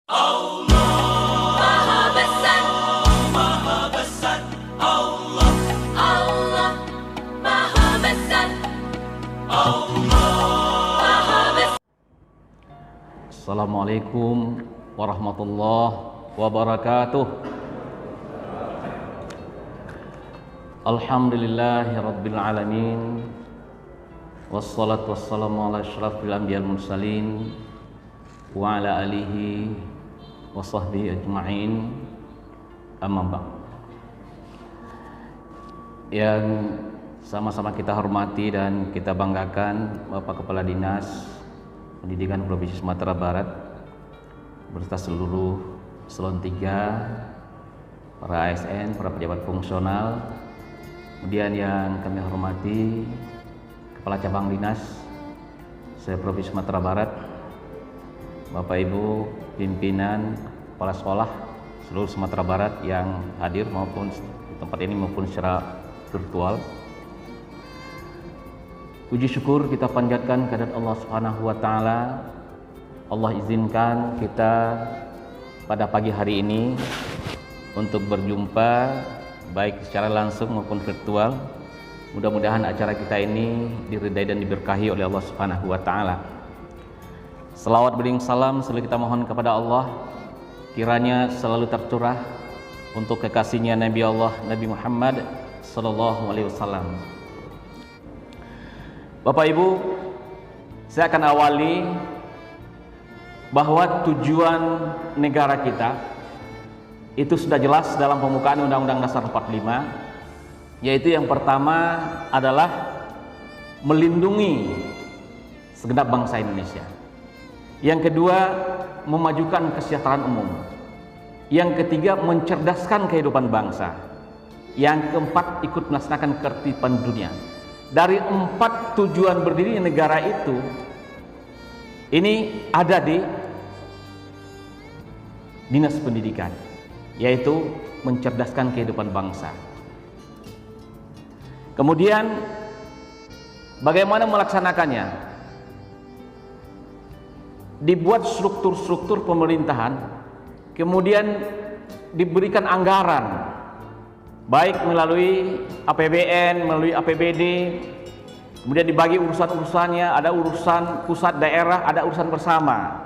Allah Maha Besar, Maha Besar. Allah, Allah Maha Besar, Allah Maha Besar. Assalamualaikum warahmatullahi wabarakatuh. Alhamdulillahi rabbil alamin. Wassalatu wassalamu ala asyrafil anbiya'i wal mursalin wa ala alihi wa sahbihi ajma'in. Amma ba'd. Yang sama-sama kita hormati dan kita banggakan Bapak Kepala Dinas Pendidikan Provinsi Sumatera Barat beserta seluruh Eselon 3, para ASN, para pejabat fungsional, kemudian yang kami hormati Kepala Cabang Dinas se-Provinsi Sumatera Barat, Bapak Ibu pimpinan kepala sekolah seluruh Sumatera Barat yang hadir maupun di tempat ini maupun secara virtual. Puji syukur kita panjatkan kehadirat Allah Subhanahu wa taala. Allah izinkan kita pada pagi hari ini untuk berjumpa baik secara langsung maupun virtual. Mudah-mudahan acara kita ini diridai dan diberkahi oleh Allah Subhanahu wa taala. Selawat beriring salam selalu kita mohon kepada Allah, kiranya selalu tercurah untuk kekasihnya Nabi Allah Nabi Muhammad sallallahu alaihi wasallam. Bapak Ibu, saya akan awali bahwa tujuan negara kita itu sudah jelas dalam pembukaan Undang-Undang Dasar 45, yaitu yang pertama adalah melindungi segenap bangsa Indonesia. Yang kedua, memajukan kesejahteraan umum. Yang ketiga, mencerdaskan kehidupan bangsa. Yang keempat, ikut melaksanakan ketertiban dunia. Dari 4 tujuan berdiri negara itu, ini ada di Dinas Pendidikan, yaitu mencerdaskan kehidupan bangsa. Kemudian bagaimana melaksanakannya? Dibuat struktur-struktur pemerintahan, kemudian diberikan anggaran, baik melalui APBN, melalui APBD, kemudian dibagi urusan-urusannya, ada urusan pusat daerah, ada urusan bersama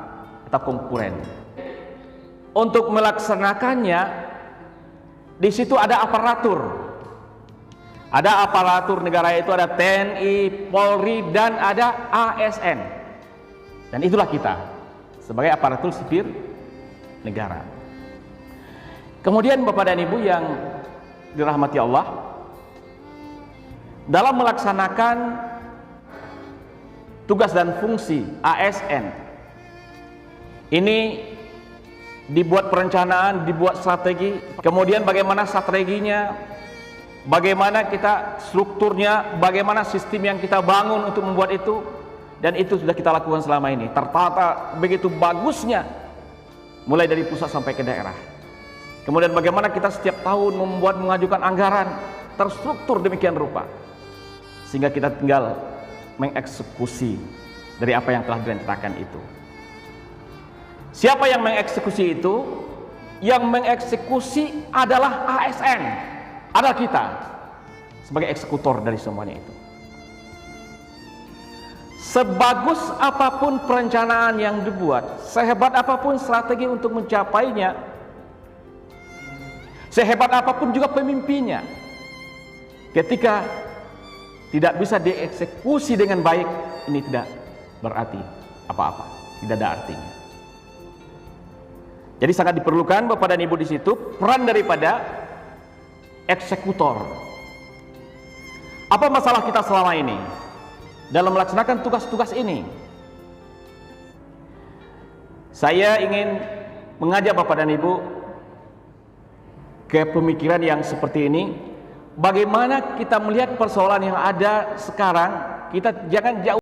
atau konkuren. Untuk melaksanakannya, di situ ada aparatur. Ada aparatur negara itu, ada TNI, Polri, dan ada ASN. Dan itulah kita sebagai aparatur sipil negara. Kemudian Bapak dan Ibu yang dirahmati Allah, dalam melaksanakan tugas dan fungsi ASN ini dibuat perencanaan, dibuat strategi, kemudian bagaimana strateginya, bagaimana kita strukturnya, bagaimana sistem yang kita bangun untuk membuat itu, dan itu sudah kita lakukan selama ini, tertata begitu bagusnya mulai dari pusat sampai ke daerah. Kemudian bagaimana kita setiap tahun mengajukan anggaran terstruktur demikian rupa, sehingga kita tinggal mengeksekusi dari apa yang telah direncanakan itu. Siapa yang mengeksekusi itu? Yang mengeksekusi adalah ASN, adalah kita sebagai eksekutor dari semuanya itu. Sebagus apapun perencanaan yang dibuat, sehebat apapun strategi untuk mencapainya, sehebat apapun juga pemimpinnya, ketika tidak bisa dieksekusi dengan baik, ini tidak berarti apa-apa, tidak ada artinya. Jadi sangat diperlukan Bapak dan Ibu di situ peran daripada eksekutor. Apa masalah kita selama ini dalam melaksanakan tugas-tugas ini? Saya ingin mengajak Bapak dan Ibu ke pemikiran yang seperti ini. Bagaimana kita melihat persoalan yang ada sekarang, kita jangan jauh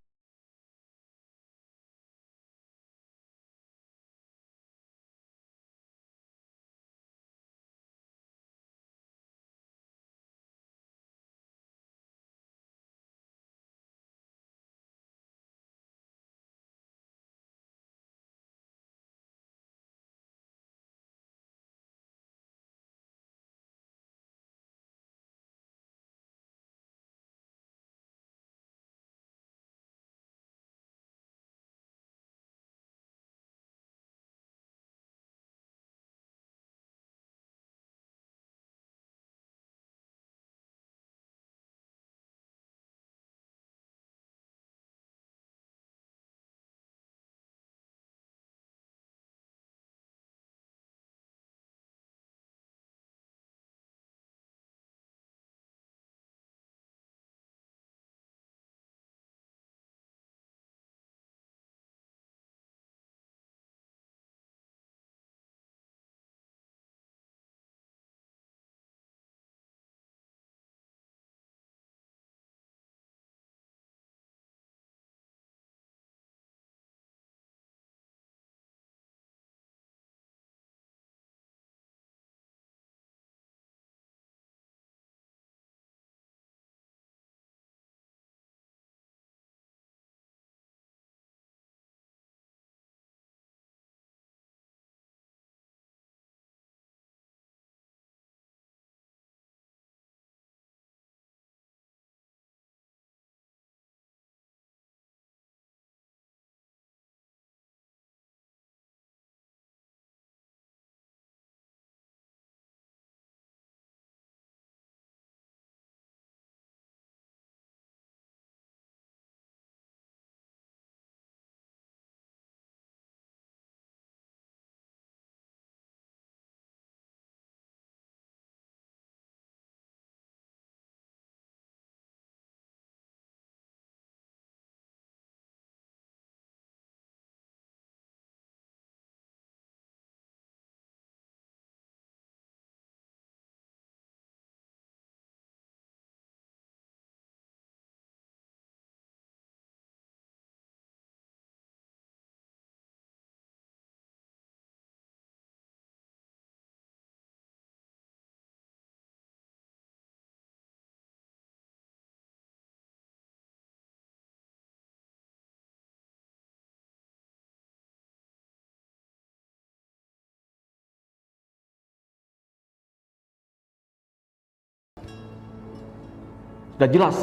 Sudah jelas.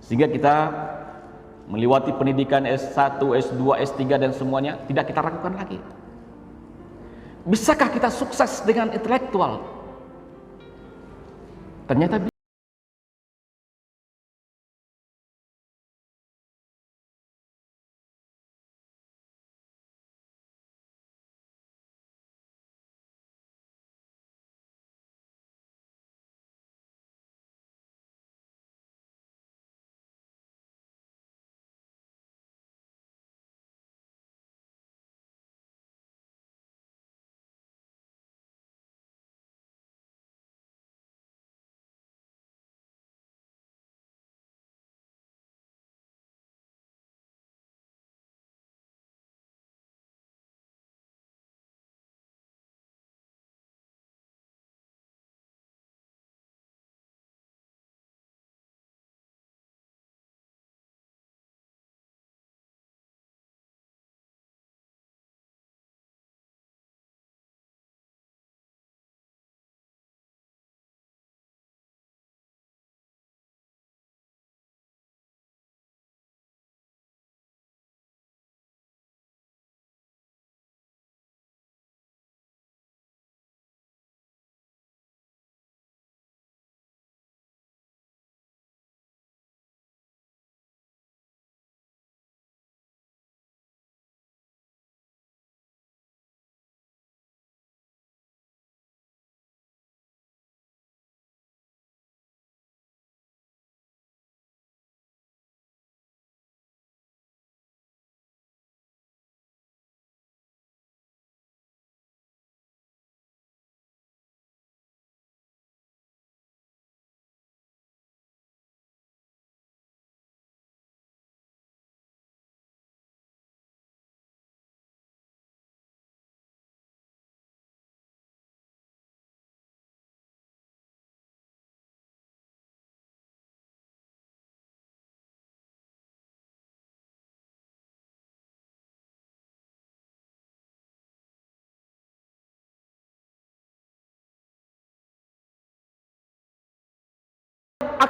Sehingga kita melewati pendidikan S1, S2, S3 dan semuanya tidak kita ragukan lagi. Bisakah kita sukses dengan intelektual? Ternyata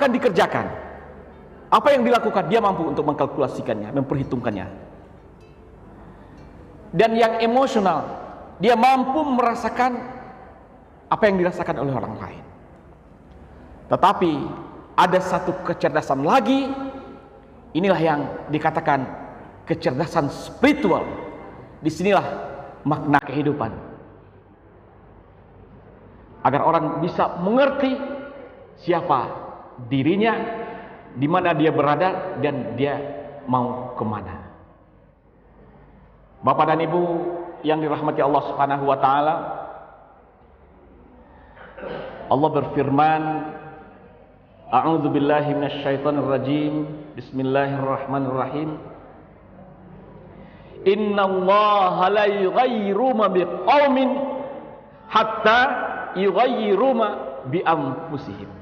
akan dikerjakan. Apa yang dilakukan, dia mampu untuk mengkalkulasikannya, memperhitungkannya. Dan yang emosional, dia mampu merasakan apa yang dirasakan oleh orang lain. Tetapi ada satu kecerdasan lagi, inilah yang dikatakan kecerdasan spiritual. Disinilah makna kehidupan. Agar orang bisa mengerti siapa dirinya, di mana dia berada, dan dia mau kemana. Bapak dan Ibu yang dirahmati Allah Subhanahu wa taala, Allah berfirman, A'udzu billahi minasyaitonir rajim. Bismillahirrahmanirrahim. Innallaha la yughayyiru ma biqaumin hatta yughayyiru ma bi anfusihim.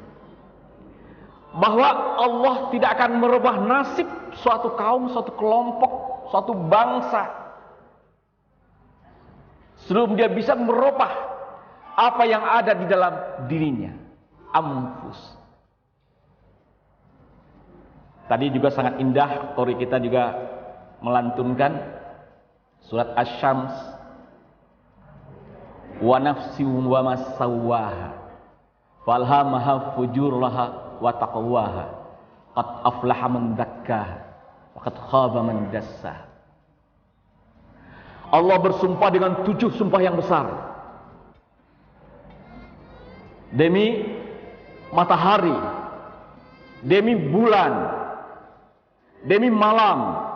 Bahwa Allah tidak akan merubah nasib suatu kaum, suatu kelompok, suatu bangsa sebelum dia bisa merubah apa yang ada di dalam dirinya. Anfus. Tadi juga sangat indah, qori kita juga melantunkan surat Asy-Syams, wa nafsin wa ma sawwaha falhamaha fujuraha wa taqwaha qad aflaha man dzakkaha wa qad khaba man dassaha. Allah bersumpah dengan 7 sumpah yang besar. Demi matahari, demi bulan, demi malam,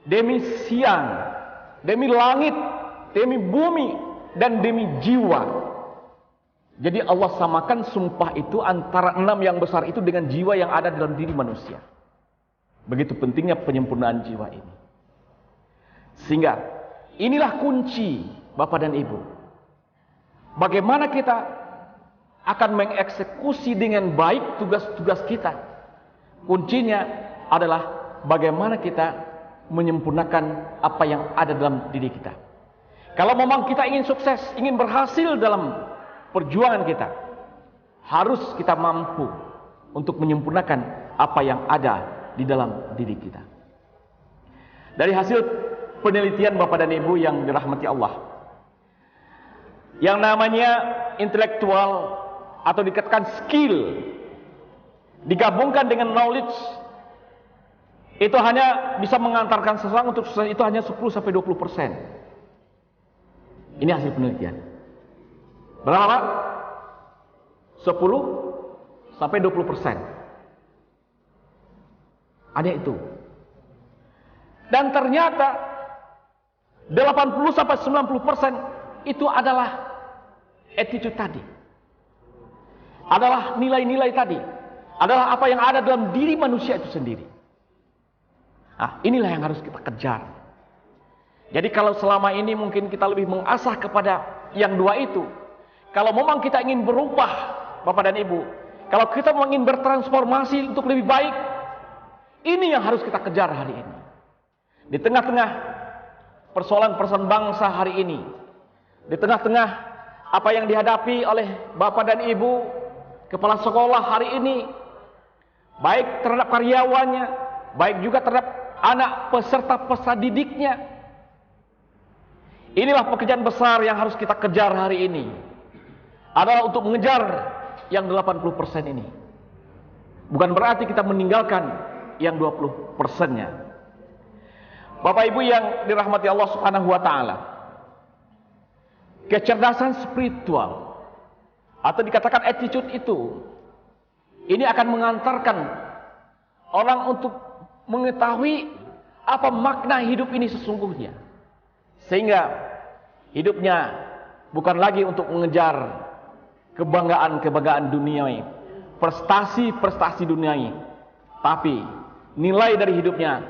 demi siang, demi langit, demi bumi, dan demi jiwa. Jadi Allah samakan sumpah itu antara 6 yang besar itu dengan jiwa yang ada dalam diri manusia. Begitu pentingnya penyempurnaan jiwa ini. Sehingga inilah kunci Bapak dan Ibu. Bagaimana kita akan mengeksekusi dengan baik tugas-tugas kita. Kuncinya adalah bagaimana kita menyempurnakan apa yang ada dalam diri kita. Kalau memang kita ingin sukses, ingin berhasil dalam perjuangan kita, harus kita mampu untuk menyempurnakan apa yang ada di dalam diri kita. Dari hasil penelitian Bapak dan Ibu yang dirahmati Allah, yang namanya intelektual atau dikatakan skill digabungkan dengan knowledge, itu hanya bisa mengantarkan seseorang untuk sukses itu hanya 10-20%. Ini hasil penelitian. Berapa Pak? 10-20%. Ada itu. Dan ternyata 80-90% itu adalah attitude tadi. Adalah nilai-nilai tadi. Adalah apa yang ada dalam diri manusia itu sendiri. Nah, inilah yang harus kita kejar. Jadi kalau selama ini mungkin kita lebih mengasah kepada yang dua itu, kalau memang kita ingin berubah Bapak dan Ibu, kalau kita ingin bertransformasi untuk lebih baik, ini yang harus kita kejar hari ini. Di tengah-tengah persoalan-persoalan bangsa hari ini, di tengah-tengah apa yang dihadapi oleh Bapak dan Ibu, kepala sekolah hari ini, baik terhadap karyawannya, baik juga terhadap anak peserta didiknya. Inilah pekerjaan besar yang harus kita kejar hari ini. Adalah untuk mengejar yang 80% ini. Bukan berarti kita meninggalkan yang 20%-nya. Bapak Ibu yang dirahmati Allah Subhanahu wa taala, kecerdasan spiritual atau dikatakan attitude itu, ini akan mengantarkan orang untuk mengetahui apa makna hidup ini sesungguhnya. Sehingga hidupnya bukan lagi untuk mengejar kebanggaan-kebanggaan duniawi, prestasi-prestasi duniawi, tapi nilai dari hidupnya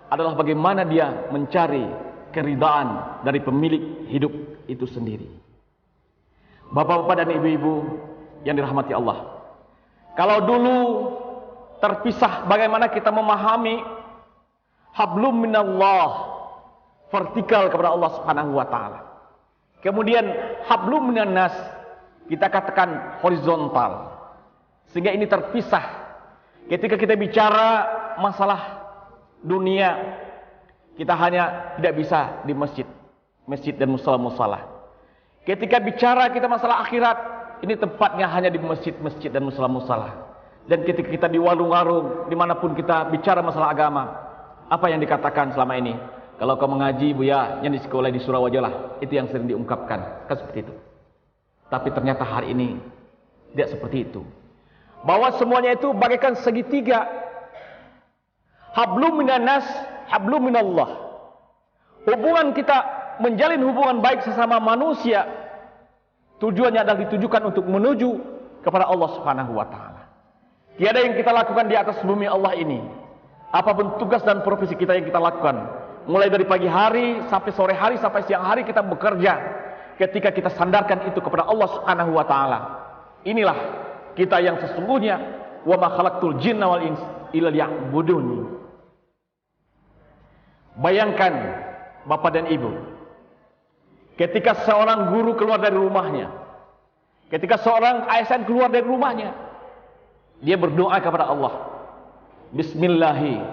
adalah bagaimana dia mencari keridaan dari pemilik hidup itu sendiri. Bapak-bapak dan ibu-ibu yang dirahmati Allah, kalau dulu terpisah bagaimana kita memahami hablum minallah, vertikal kepada Allah Subhanahu wa taala. Kemudian hablum minan nas, kita katakan horizontal. Sehingga ini terpisah. Ketika kita bicara masalah dunia, kita hanya tidak bisa di masjid dan musala-musala. Ketika bicara kita masalah akhirat, ini tempatnya hanya di masjid dan musala-musala. Dan ketika kita di warung-warung, dimanapun kita bicara masalah agama, apa yang dikatakan selama ini? Kalau kau mengaji, Buya, yang di sekolah di surau aja lah. Itu yang sering diungkapkan. Kan seperti itu. Tapi ternyata hari ini tidak seperti itu. Bahwa semuanya itu bagaikan segitiga. Hablum minan nas, hablum minallah. Hubungan kita menjalin hubungan baik sesama manusia, tujuannya adalah ditujukan untuk menuju kepada Allah Subhanahu wa taala. Tiada yang kita lakukan di atas bumi Allah ini, apapun tugas dan profesi kita yang kita lakukan, mulai dari pagi hari sampai sore hari sampai siang hari kita bekerja, ketika kita sandarkan itu kepada Allah Subhanahu wa taala. Inilah kita yang sesungguhnya, wa ma khalaqtul jinna wal ins illa liya'budun. Bayangkan Bapak dan Ibu, ketika seorang guru keluar dari rumahnya, ketika seorang ASN keluar dari rumahnya, dia berdoa kepada Allah, Bismillahi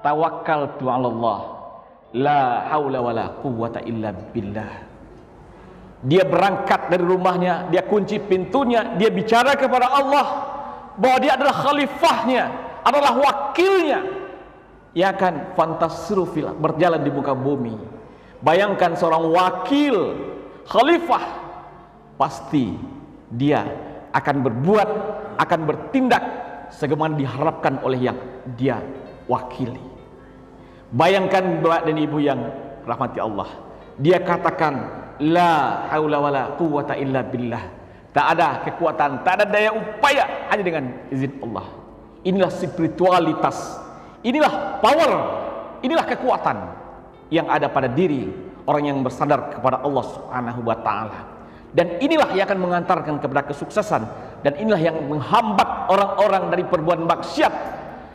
tawakkaltu 'alallah, la haula wala quwwata illa billah. Dia berangkat dari rumahnya, dia kunci pintunya, dia bicara kepada Allah bahwa dia adalah khalifahnya, adalah wakilnya, ia akan fantasrufil, berjalan di muka bumi. Bayangkan seorang wakil, khalifah, pasti dia akan berbuat, akan bertindak sebagaimana diharapkan oleh yang dia wakili. Bayangkan Bapak dan Ibu yang rahmati Allah, dia katakan la haula wala quwwata illa billah. Tak ada kekuatan, tak ada daya upaya, hanya dengan izin Allah. Inilah spiritualitas, inilah power, inilah kekuatan yang ada pada diri orang yang bersandar kepada Allah Subhanahu wa taala. Dan inilah yang akan mengantarkan kepada kesuksesan, dan inilah yang menghambat orang-orang dari perbuatan maksiat,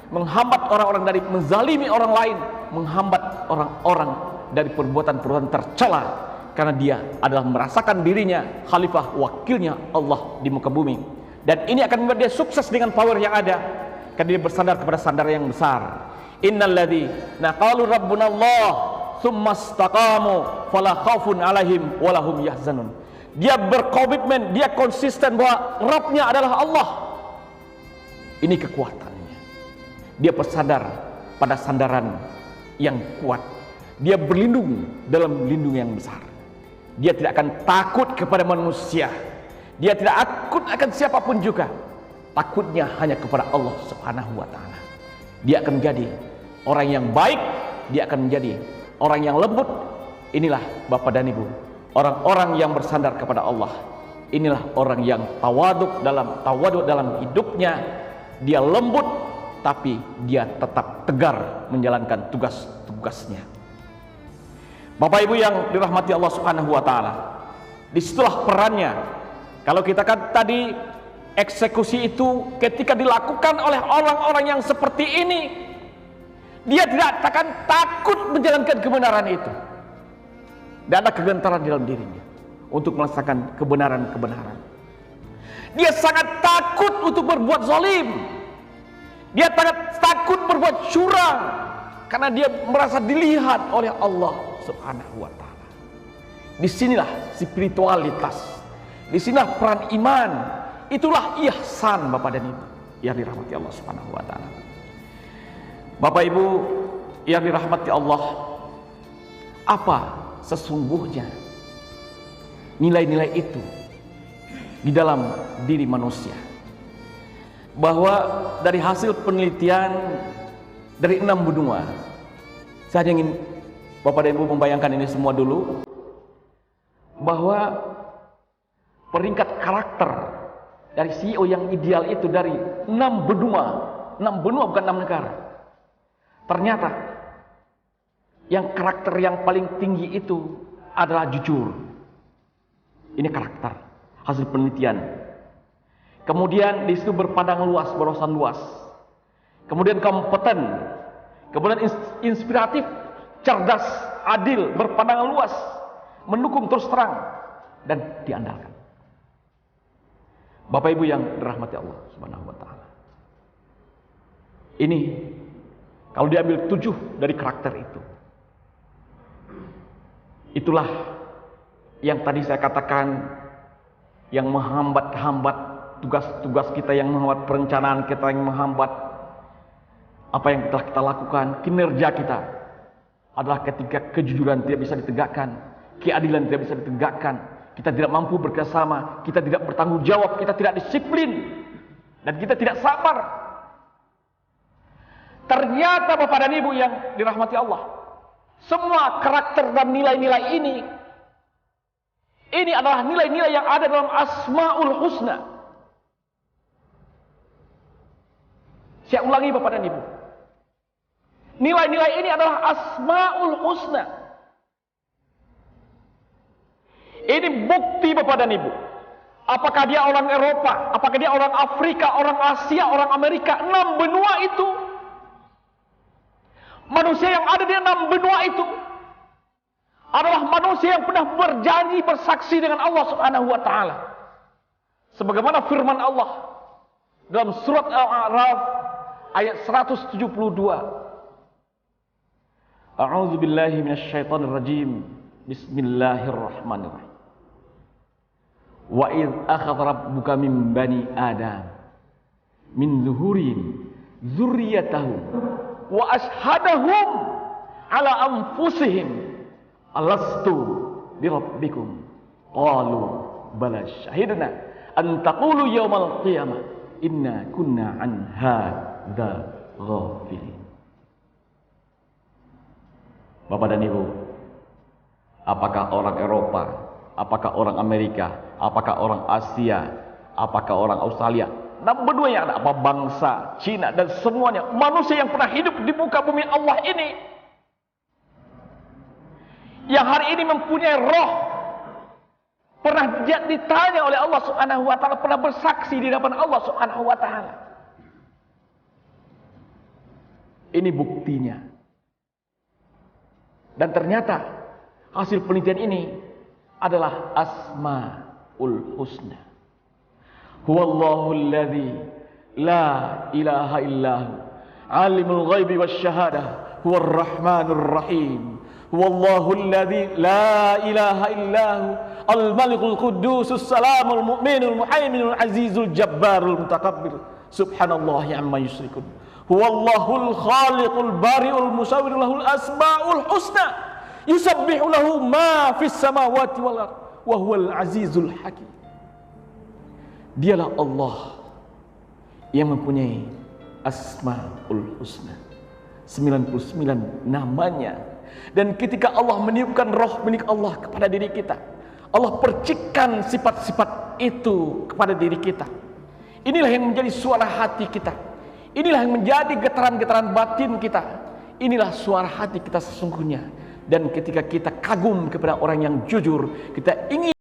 menghambat orang-orang dari menzalimi orang lain, menghambat orang-orang dari perbuatan-perbuatan tercela, karena dia adalah merasakan dirinya khalifah, wakilnya Allah di muka bumi. Dan ini akan membuat dia sukses dengan power yang ada, karena dia bersandar kepada sandaran yang besar. Innalladzina qalu rabbuna Allah tsumma istaqamu fala khaufun 'alaihim wa lahum yahzanun. Dia berkomitmen, dia konsisten bahwa Rabbnya adalah Allah. Ini kekuatannya. Dia bersandar pada sandaran yang kuat. Dia berlindung dalam lindung yang besar. Dia tidak akan takut kepada manusia. Dia tidak takut akan siapapun juga. Takutnya hanya kepada Allah Subhanahu wa taala. Dia akan menjadi orang yang baik, dia akan menjadi orang yang lembut. Inilah Bapak dan Ibu, orang-orang yang bersandar kepada Allah. Inilah orang yang tawaduk dalam hidupnya. Dia lembut, tapi dia tetap tegar menjalankan tugas-tugasnya. Bapak Ibu yang dirahmati Allah Subhanahu wa taala, disitulah perannya. Kalau kita kan tadi eksekusi itu ketika dilakukan oleh orang-orang yang seperti ini, dia tidak akan takut menjalankan kebenaran itu. Dan ada kegentaran dalam dirinya untuk melaksanakan kebenaran-kebenaran. Dia sangat takut untuk berbuat zalim. Dia sangat takut berbuat curang, karena dia merasa dilihat oleh Allah Subhanahu wa taala. Disinilah spiritualitas. Disinilah peran iman. Itulah ihsan Bapak dan Ibu yang dirahmati Allah Subhanahu wa taala. Bapak Ibu yang dirahmati Allah, apa sesungguhnya nilai-nilai itu di dalam diri manusia? Bahwa dari hasil penelitian dari 6 benua, saya ingin Bapak dan Ibu membayangkan ini semua dulu, bahwa peringkat karakter dari CEO yang ideal itu dari 6 benua bukan 6 negara. Ternyata yang karakter yang paling tinggi itu adalah jujur. Ini karakter hasil penelitian. Kemudian di situ berpandang luas, berwawasan luas. Kemudian kompeten, kemudian inspiratif, cerdas, adil, berpandangan luas, mendukung terus terang, dan diandalkan. Bapak Ibu yang dirahmati Allah Subhanahu wa taala. Ini kalau diambil 7 dari karakter itu. Itulah yang tadi saya katakan yang menghambat tugas-tugas kita, yang menghambat perencanaan kita, yang menghambat apa yang telah kita lakukan, kinerja kita adalah ketika kejujuran tidak bisa ditegakkan, keadilan tidak bisa ditegakkan, kita tidak mampu bekerjasama, kita tidak bertanggung jawab, kita tidak disiplin, dan kita tidak sabar. Ternyata Bapak dan Ibu yang dirahmati Allah, semua karakter dan nilai-nilai ini adalah nilai-nilai yang ada dalam Asmaul Husna. Saya ulangi Bapak dan Ibu, nilai-nilai ini adalah Asmaul Husna. Ini bukti Bapak dan Ibu. Apakah dia orang Eropa, apakah dia orang Afrika, orang Asia, orang Amerika, 6 benua itu, manusia yang ada di 6 benua itu adalah manusia yang pernah berjanji, bersaksi dengan Allah Subhanahu wa taala. Sebagaimana firman Allah dalam surat Al-A'raf ayat 172. A'udzu billahi minasyaitonir rajim. Bismillahirrahmanirrahim. Wa idz akhadha rabbuka min bani Adam min zuhurihim dzurriyyatahum wa ashhadahum ala anfusihim alastu birabbikum qalu bala syahidna an taqulu yaumal qiyamah inna kunna an hadza ghafilin. Bapak dan Ibu, apakah orang Eropa, apakah orang Amerika, apakah orang Asia, apakah orang Australia, 6 benua yang ada, apa bangsa, Cina dan semuanya, manusia yang pernah hidup di muka bumi Allah ini, yang hari ini mempunyai roh, pernah ditanya oleh Allah Subhanahu wa taala, pernah bersaksi di hadapan Allah Subhanahu wa taala. Ini buktinya. Dan ternyata hasil penelitian ini adalah Asmaul Husna. Huwallahul ladzi la ilaha illahu alimul ghaibi wasyahadah huwar rahmanur rahim. Huwallahul ladzi la ilaha illahu al-malikul qudusus salamul mu'minul muhaiminul azizul jabbarul mutakabbir. Subhanallahi amma yusyrikun. Huwallahul khaliqul bari'ul musawwir lahul asmaul husna. Yusabbihu lahu ma fis samawati wal ardh wa huwal azizul hakim. Dialah Allah yang mempunyai asmaul husna, 99 namanya. Dan ketika Allah meniupkan roh milik Allah kepada diri kita, Allah percikkan sifat-sifat itu kepada diri kita. Inilah yang menjadi suara hati kita. Inilah yang menjadi getaran-getaran batin kita. Inilah suara hati kita sesungguhnya. Dan ketika kita kagum kepada orang yang jujur, kita ingin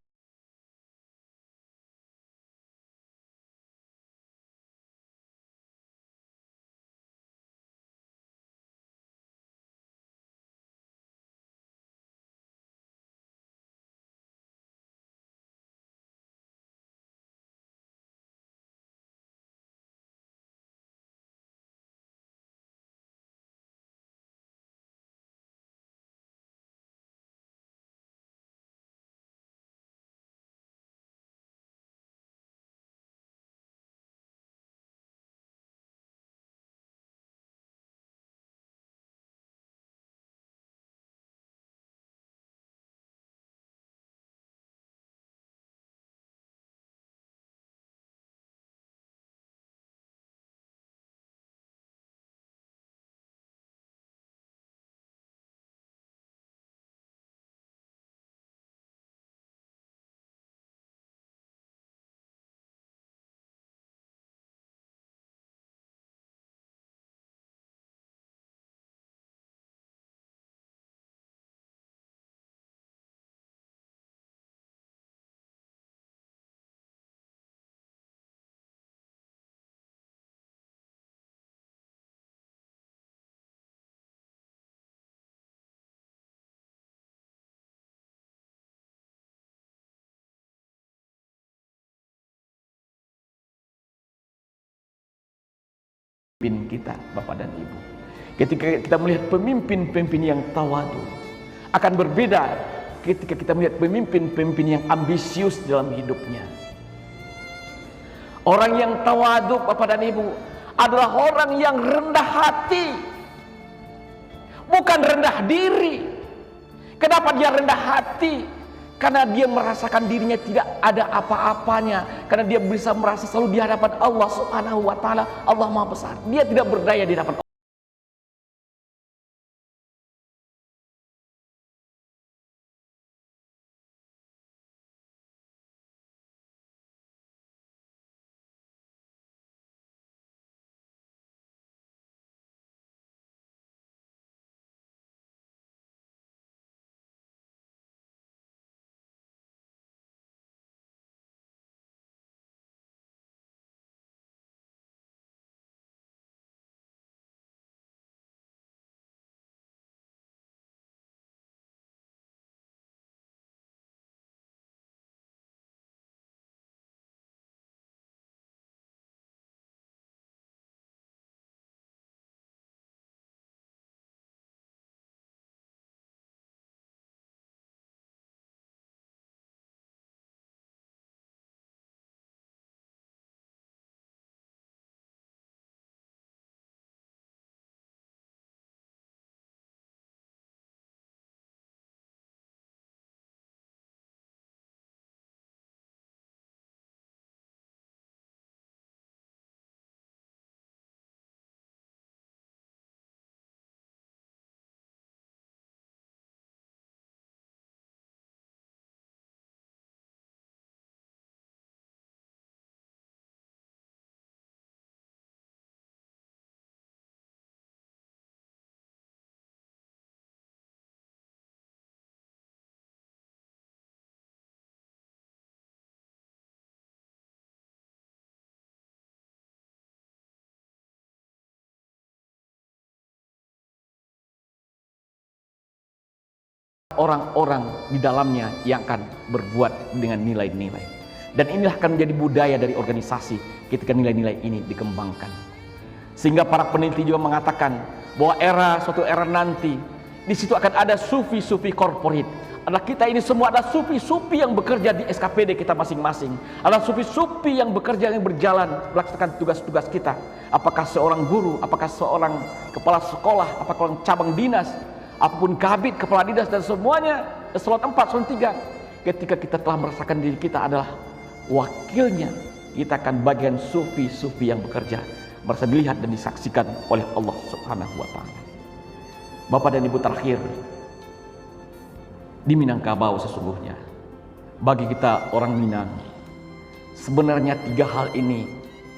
pemimpin kita, Bapak dan Ibu. Ketika kita melihat pemimpin-pemimpin yang tawadu, akan berbeda ketika kita melihat pemimpin-pemimpin yang ambisius dalam hidupnya. Orang yang tawadu, Bapak dan Ibu, adalah orang yang rendah hati, bukan rendah diri. Kenapa dia rendah hati? Karena dia merasakan dirinya tidak ada apa-apanya. Karena dia bisa merasa selalu di hadapan Allah Subhanahu wa ta'ala. Allah Maha Besar. Dia tidak berdaya di hadapan Allah. Orang-orang di dalamnya yang akan berbuat dengan nilai-nilai. Dan inilah akan menjadi budaya dari organisasi ketika nilai-nilai ini dikembangkan. Sehingga para peneliti juga mengatakan bahwa suatu era nanti, di situ akan ada sufi-sufi korporat. Adalah kita ini semua ada sufi-sufi yang bekerja di SKPD kita masing-masing. Adalah sufi-sufi yang bekerja, yang berjalan melaksanakan tugas-tugas kita. Apakah seorang guru, apakah seorang kepala sekolah, apakah seorang cabang dinas, apapun kabid, kepala dinas dan semuanya, eselon 4, eselon 3. Ketika kita telah merasakan diri kita adalah wakilnya, kita akan bagian sufi-sufi yang bekerja, merasa dilihat dan disaksikan oleh Allah Subhanahu wa Ta'ala. Bapak dan Ibu, terakhir, di Minangkabau sesungguhnya, bagi kita orang Minang, sebenarnya 3 hal ini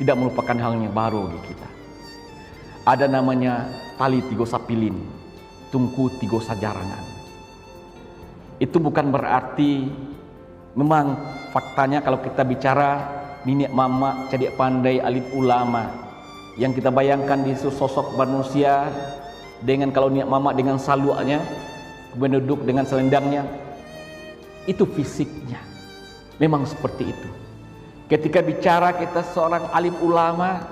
tidak merupakan hal yang baru bagi kita. Ada namanya tali tigo sapilin, tungku tigo sajarangan. Itu bukan berarti, memang faktanya kalau kita bicara nenek mama, cadik pandai, alim ulama, yang kita bayangkan di sosok manusia dengan kalau nenek mama dengan saluanya, kemudian duduk dengan selendangnya, itu fisiknya memang seperti itu. Ketika bicara kita seorang alim ulama,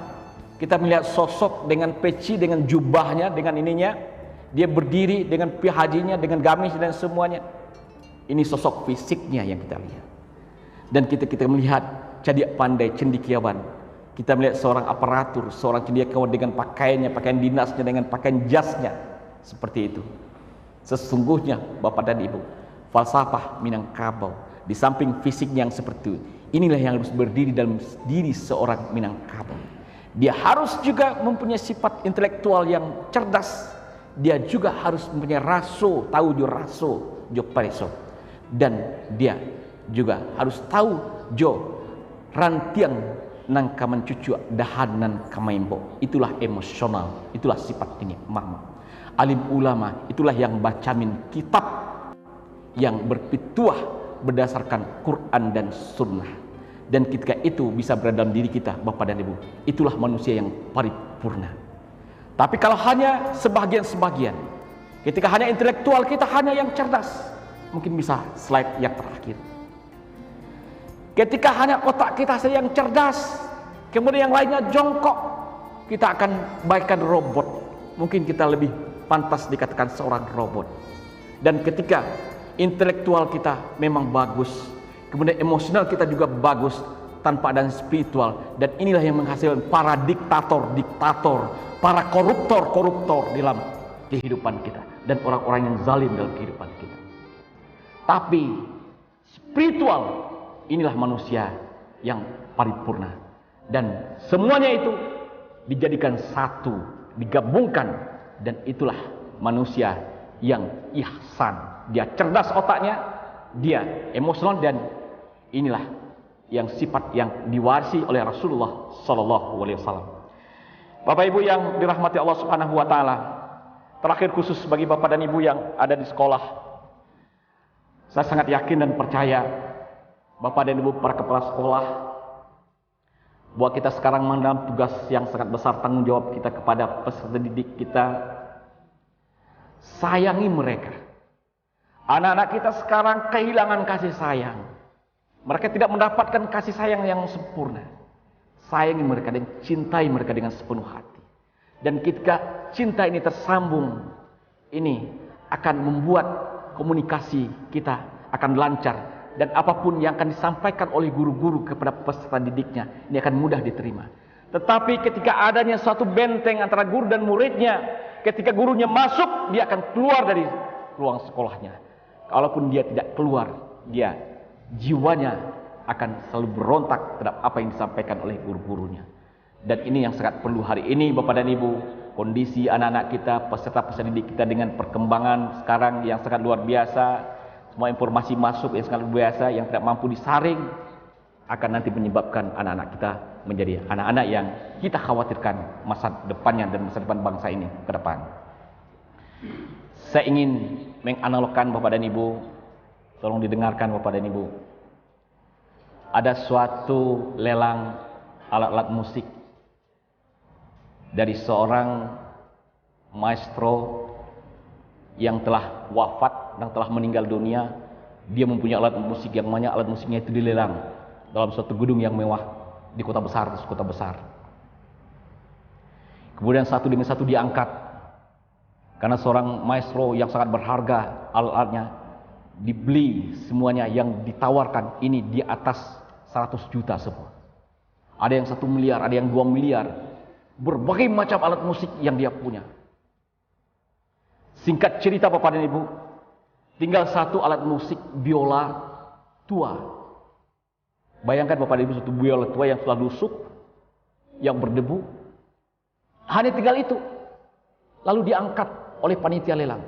kita melihat sosok dengan peci, dengan jubahnya, dengan ininya, dia berdiri dengan pihajinya, dengan gamis dan semuanya. Ini sosok fisiknya yang kita lihat. Dan kita melihat cadik pandai, cendekiawan, kita melihat seorang aparatur, seorang cendekiawan dengan pakaiannya, pakaian dinasnya, dengan pakaian jasnya, seperti itu. Sesungguhnya Bapak dan Ibu, falsafah Minangkabau di samping fisiknya yang seperti itu, inilah yang harus berdiri dalam diri seorang Minangkabau. Dia harus juga mempunyai sifat intelektual yang cerdas. Dia juga harus mempunyai raso, tahu jo raso, jo pareso. Dan dia juga harus tahu jo rantiang nang kaman cucu dahanan kamaimbo. Itulah emosional, itulah sifat ini mama. Alim ulama itulah yang bacamin kitab, yang berpituah berdasarkan Quran dan Sunnah. Dan ketika itu bisa berada dalam diri kita, Bapak dan Ibu, itulah manusia yang paripurna. Tapi kalau hanya sebagian-sebagian, ketika hanya intelektual kita hanya yang cerdas, mungkin bisa slide yang terakhir. Ketika hanya otak kita saja yang cerdas, kemudian yang lainnya jongkok, kita akan baikkan robot. Mungkin kita lebih pantas dikatakan seorang robot. Dan ketika intelektual kita memang bagus, kemudian emosional kita juga bagus, tanpa ada spiritual, dan inilah yang menghasilkan para diktator, para koruptor dalam kehidupan kita, dan orang-orang yang zalim dalam kehidupan kita. Tapi spiritual, inilah manusia yang paripurna, dan semuanya itu dijadikan satu, digabungkan, dan itulah manusia yang ihsan. Dia cerdas otaknya, dia emosional, dan inilah yang sifat yang diwarisi oleh Rasulullah Sallallahu Alaihi Wasallam. Bapak Ibu yang dirahmati Allah Subhanahu Wa Taala, terakhir khusus bagi Bapak dan Ibu yang ada di sekolah, saya sangat yakin dan percaya Bapak dan Ibu para kepala sekolah bahwa kita sekarang mendalam tugas yang sangat besar, tanggung jawab kita kepada peserta didik kita. Sayangi mereka. Anak-anak kita sekarang kehilangan kasih sayang. Mereka tidak mendapatkan kasih sayang yang sempurna. Sayangi mereka dan cintai mereka dengan sepenuh hati. Dan ketika cinta ini tersambung, ini akan membuat komunikasi kita akan lancar. Dan apapun yang akan disampaikan oleh guru-guru kepada peserta didiknya, ini akan mudah diterima. Tetapi ketika adanya suatu benteng antara guru dan muridnya, ketika gurunya masuk, dia akan keluar dari ruang sekolahnya. Kalaupun dia tidak keluar, dia jiwanya akan selalu berontak terhadap apa yang disampaikan oleh guru-gurunya. Dan ini yang sangat perlu hari ini Bapak dan Ibu, kondisi anak-anak kita, peserta-peserta didik kita dengan perkembangan sekarang yang sangat luar biasa. Semua informasi masuk yang sangat luar biasa, yang tidak mampu disaring, akan nanti menyebabkan anak-anak kita menjadi anak-anak yang kita khawatirkan masa depannya dan masa depan bangsa ini ke depan. Saya ingin menganalogkan Bapak dan Ibu, tolong didengarkan Bapak dan Ibu. Ada suatu lelang alat-alat musik dari seorang maestro yang telah wafat dan telah meninggal dunia. Dia mempunyai alat musik yang banyak, alat musiknya itu dilelang. dalam suatu gedung yang mewah di kota besar. Kemudian satu demi satu diangkat, karena seorang maestro yang sangat berharga, alat-alatnya dibeli semuanya, yang ditawarkan ini di atas 100 juta semua. Ada yang 1 miliar, ada yang 2 miliar. Berbagai macam alat musik yang dia punya. Singkat cerita Bapak dan Ibu, tinggal satu alat musik biola tua. Bayangkan Bapak dan Ibu, satu biola tua yang sudah lusuk, yang berdebu. Hanya tinggal itu. Lalu diangkat oleh panitia lelang.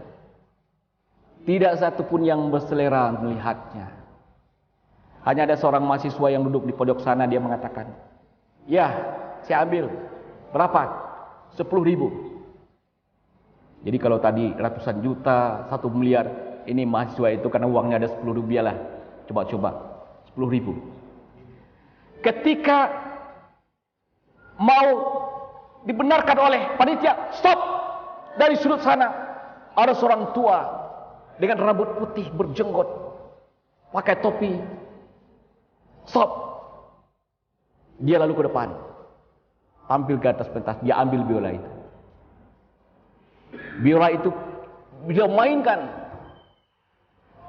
Tidak satu pun yang berselera melihatnya. Hanya ada seorang mahasiswa yang duduk di pojok sana, dia mengatakan, "Ya, saya ambil. Berapa? 10.000. Jadi kalau tadi ratusan juta, 1 miliar, ini mahasiswa itu karena uangnya ada 10 rupiah lah. Coba-coba, 10.000. Ketika mau dibenarkan oleh panitia, stop! Dari sudut sana ada seorang tua dengan rambut putih berjenggot, pakai topi. Stop! Dia lalu ke depan, tampil ke atas pentas, dia ambil biola itu. Biola itu dia mainkan.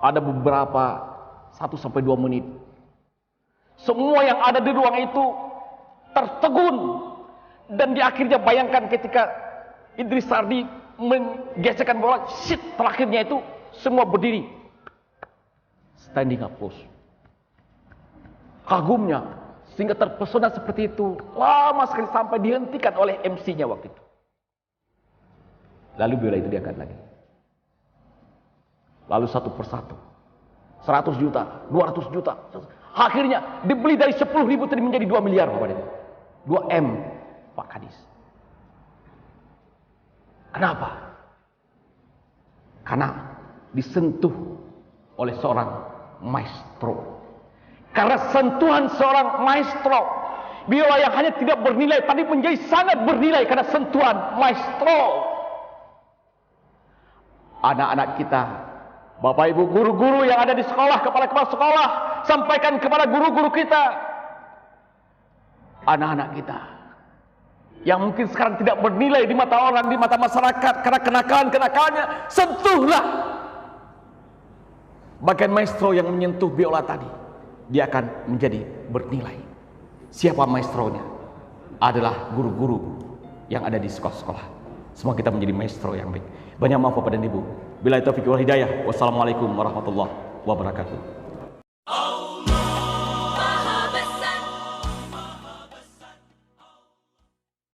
Ada beberapa 1-2 menit. Semua yang ada di ruang itu tertegun. Dan di akhirnya bayangkan ketika Idris Sardi menggeserkan bola, shit, terakhirnya itu semua berdiri. Standing applause. Kagumnya, sehingga terpesona seperti itu. Lama sekali sampai dihentikan oleh MC-nya waktu itu. Lalu biola itu diangkat lagi. Lalu satu persatu. 100 juta, 200 juta. Akhirnya dibeli dari 10.000 tadi menjadi 2 miliar. 2 M. Pak Kadis. Kenapa? Karena disentuh oleh seorang maestro. Karena sentuhan seorang maestro, biola yang hanya tidak bernilai tadi menjadi sangat bernilai karena sentuhan maestro. Anak-anak kita, Bapak Ibu guru-guru yang ada di sekolah, kepala-kepala sekolah, sampaikan kepada guru-guru kita, anak-anak kita yang mungkin sekarang tidak bernilai di mata orang, di mata masyarakat karena kenakalan-kenakalannya, sentuhlah bagian maestro yang menyentuh biola tadi. Dia akan menjadi bernilai. Siapa maestronya? Adalah guru-guru yang ada di sekolah-sekolah. Semua kita menjadi maestro yang baik. Banyak maaf Bapak dan Ibu. Billahi taufiq wal hidayah. Wassalamualaikum warahmatullahi wabarakatuh.